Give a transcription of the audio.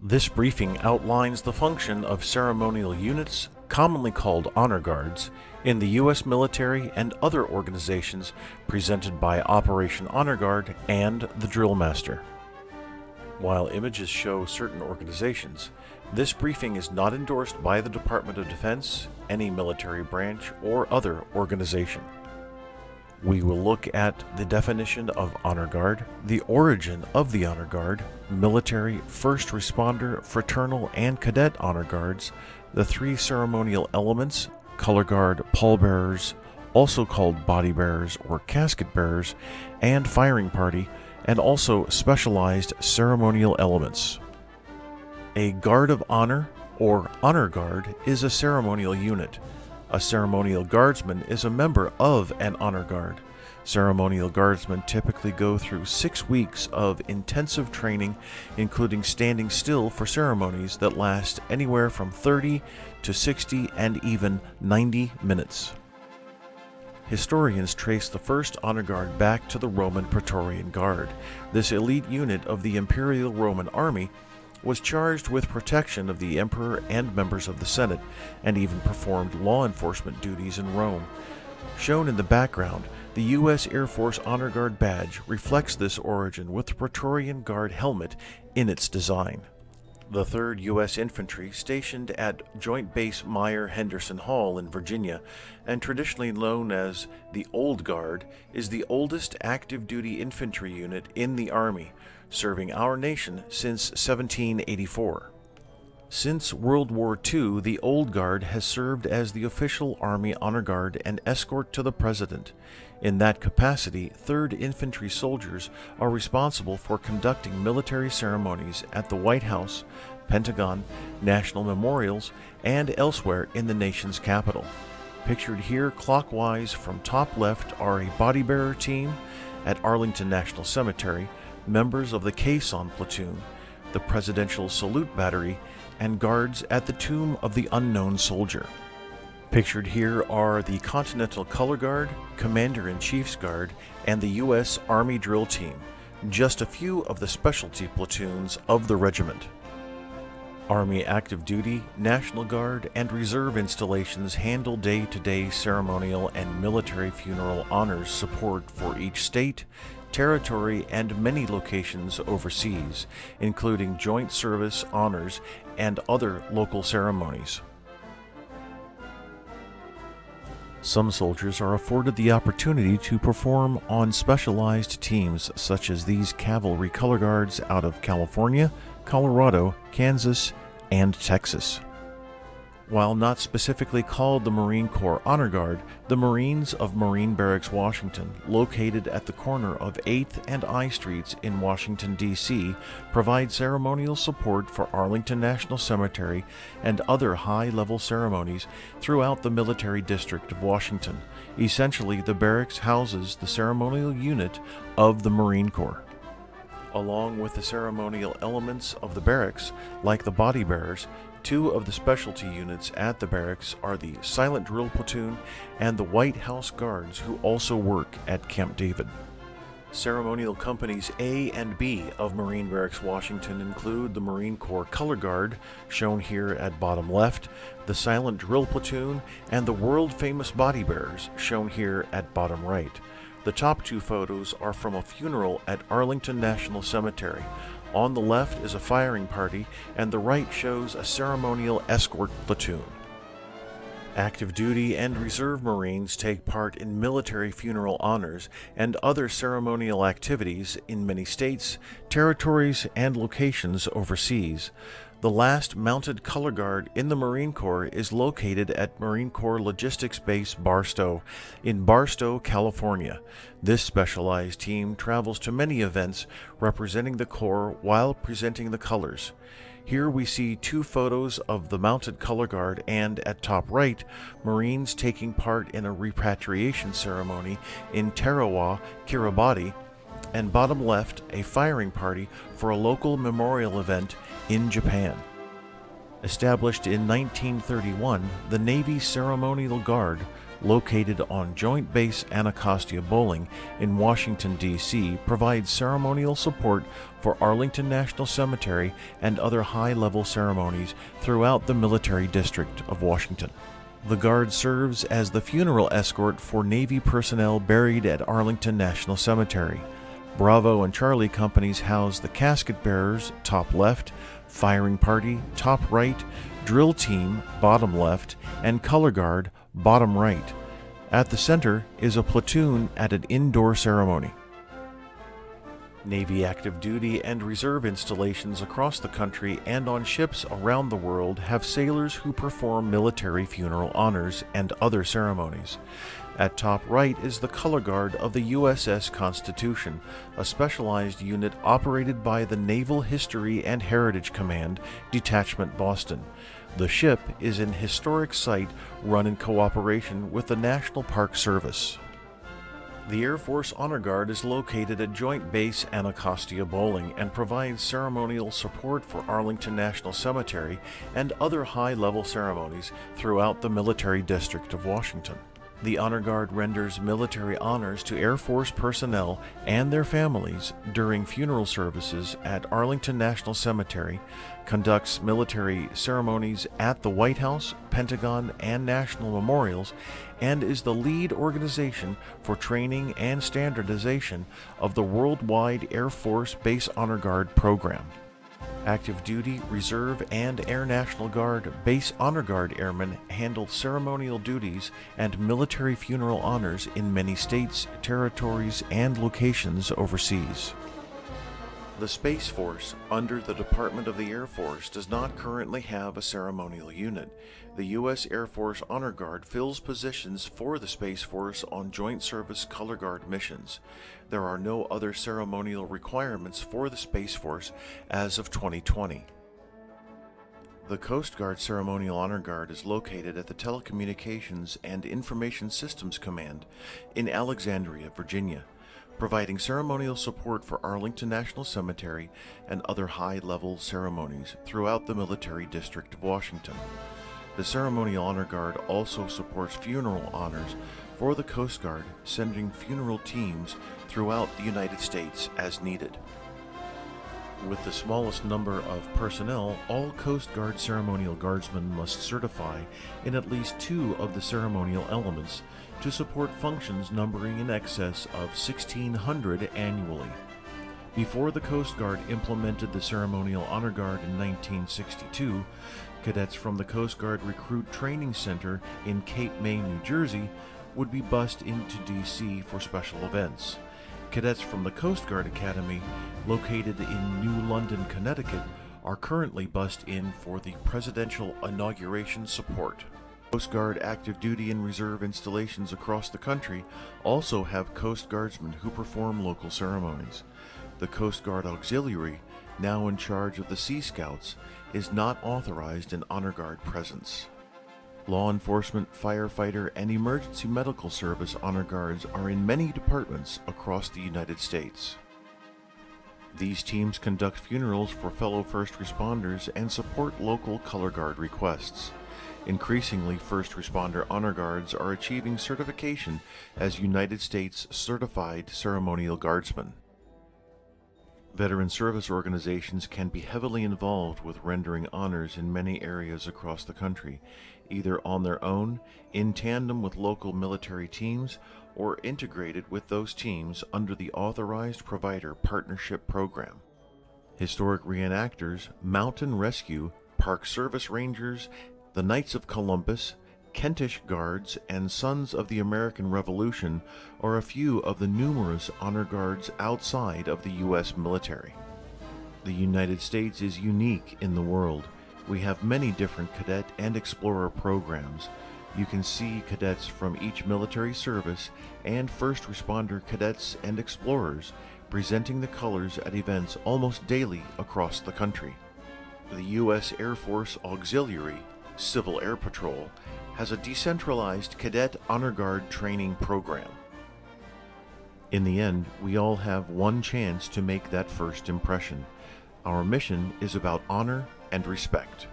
This briefing outlines the function of ceremonial units, commonly called honor guards, in the U.S. military and other organizations presented by Operation Honor Guard and the Drill Master. While images show certain organizations, this briefing is not endorsed by the Department of Defense, any military branch, or other organization. We will look at the definition of Honor Guard, the origin of the Honor Guard, military, first responder, fraternal, and cadet Honor Guards, the three ceremonial elements, color guard, pallbearers, also called body bearers or casket bearers, and firing party, and also specialized ceremonial elements. A Guard of Honor, or Honor Guard, is a ceremonial unit. A ceremonial guardsman is a member of an honor guard. Ceremonial guardsmen typically go through 6 weeks of intensive training, including standing still for ceremonies that last anywhere from 30 to 60 and even 90 minutes. Historians trace the first honor guard back to the Roman Praetorian Guard. This elite unit of the Imperial Roman Army was charged with protection of the emperor and members of the Senate, and even performed law enforcement duties in Rome. Shown in the background, the U.S. Air Force Honor Guard badge reflects this origin with the Praetorian Guard helmet in its design. The 3rd U.S. Infantry, stationed at Joint Base Myer-Henderson Hall in Virginia, and traditionally known as the Old Guard, is the oldest active-duty infantry unit in the Army, serving our nation since 1784. Since World War II, the Old Guard has served as the official Army Honor Guard and escort to the President. In that capacity, 3rd Infantry soldiers are responsible for conducting military ceremonies at the White House, Pentagon, national memorials, and elsewhere in the nation's capital. Pictured here clockwise from top left are a body bearer team at Arlington National Cemetery, members of the Caisson Platoon, the Presidential Salute Battery, and guards at the Tomb of the Unknown Soldier. Pictured here are the Continental Color Guard, Commander-in-Chief's Guard, and the U.S. Army Drill Team, just a few of the specialty platoons of the regiment. Army active duty, National Guard, and Reserve installations handle day-to-day ceremonial and military funeral honors support for each state, territory, and many locations overseas, including joint service honors and other local ceremonies. Some soldiers are afforded the opportunity to perform on specialized teams such as these Cavalry Color Guards out of California, Colorado, Kansas, and Texas. While not specifically called the Marine Corps Honor Guard, the Marines of Marine Barracks, Washington, located at the corner of 8th and I Streets in Washington, D.C., provide ceremonial support for Arlington National Cemetery and other high-level ceremonies throughout the Military District of Washington. Essentially, the barracks houses the ceremonial unit of the Marine Corps. Along with the ceremonial elements of the barracks, like the body bearers, 2 of the specialty units at the barracks are the Silent Drill Platoon and the White House Guards, who also work at Camp David. Ceremonial Companies A and B of Marine Barracks, Washington include the Marine Corps Color Guard, shown here at bottom left, the Silent Drill Platoon, and the world-famous body bearers, shown here at bottom right. The top 2 photos are from a funeral at Arlington National Cemetery. On the left is a firing party, and the right shows a ceremonial escort platoon. Active duty and reserve Marines take part in military funeral honors and other ceremonial activities in many states, territories, and locations overseas. The last mounted color guard in the Marine Corps is located at Marine Corps Logistics Base Barstow in Barstow, California. This specialized team travels to many events representing the Corps while presenting the colors. Here we see 2 photos of the mounted color guard and, at top right, Marines taking part in a repatriation ceremony in Tarawa, Kiribati, and bottom left, a firing party for a local memorial event in Japan. Established in 1931, the Navy Ceremonial Guard located on Joint Base Anacostia Bowling in Washington, D.C., provides ceremonial support for Arlington National Cemetery and other high-level ceremonies throughout the Military District of Washington. The Guard serves as the funeral escort for Navy personnel buried at Arlington National Cemetery. Bravo and Charlie companies house the casket bearers, top left, firing party, top right, drill team, bottom left, and color guard, bottom right. At the center is a platoon at an indoor ceremony. Navy active duty and reserve installations across the country and on ships around the world have sailors who perform military funeral honors and other ceremonies. At top right is the color guard of the USS Constitution, a specialized unit operated by the Naval History and Heritage Command, Detachment Boston. The ship is an historic site run in cooperation with the National Park Service. The Air Force Honor Guard is located at Joint Base Anacostia Bowling and provides ceremonial support for Arlington National Cemetery and other high-level ceremonies throughout the Military District of Washington. The Honor Guard renders military honors to Air Force personnel and their families during funeral services at Arlington National Cemetery, conducts military ceremonies at the White House, Pentagon, and national memorials, and is the lead organization for training and standardization of the worldwide Air Force Base Honor Guard program. Active duty, reserve, and Air National Guard Base Honor Guard airmen handle ceremonial duties and military funeral honors in many states, territories, and locations overseas. The Space Force, under the Department of the Air Force, does not currently have a ceremonial unit. The U.S. Air Force Honor Guard fills positions for the Space Force on Joint Service Color Guard missions. There are no other ceremonial requirements for the Space Force as of 2020. The Coast Guard Ceremonial Honor Guard is located at the Telecommunications and Information Systems Command in Alexandria, Virginia, providing ceremonial support for Arlington National Cemetery and other high-level ceremonies throughout the Military District of Washington. The Ceremonial Honor Guard also supports funeral honors for the Coast Guard, sending funeral teams throughout the United States as needed. With the smallest number of personnel, all Coast Guard ceremonial guardsmen must certify in at least 2 of the ceremonial elements to support functions numbering in excess of 1,600 annually. Before the Coast Guard implemented the Ceremonial Honor Guard in 1962, cadets from the Coast Guard Recruit Training Center in Cape May, New Jersey, would be bused into D.C. for special events. Cadets from the Coast Guard Academy, located in New London, Connecticut, are currently bused in for the presidential inauguration support. Coast Guard active duty and reserve installations across the country also have Coast Guardsmen who perform local ceremonies. The Coast Guard Auxiliary, now in charge of the Sea Scouts, is not authorized in Honor Guard presence. Law enforcement, firefighter, and emergency medical service honor guards are in many departments across the United States. These teams conduct funerals for fellow first responders and support local color guard requests. Increasingly, first responder honor guards are achieving certification as United States Certified Ceremonial Guardsmen. Veteran service organizations can be heavily involved with rendering honors in many areas across the country, either on their own, in tandem with local military teams, or integrated with those teams under the Authorized Provider Partnership Program. Historic reenactors, mountain rescue, park service rangers, the Knights of Columbus, Kentish Guards, and Sons of the American Revolution are a few of the numerous honor guards outside of the U.S. military. The United States is unique in the world. We have many different cadet and explorer programs. You can see cadets from each military service and first responder cadets and explorers presenting the colors at events almost daily across the country. The U.S. Air Force Auxiliary, Civil Air Patrol, has a decentralized Cadet Honor Guard training program. In the end, we all have one chance to make that first impression. Our mission is about honor and respect.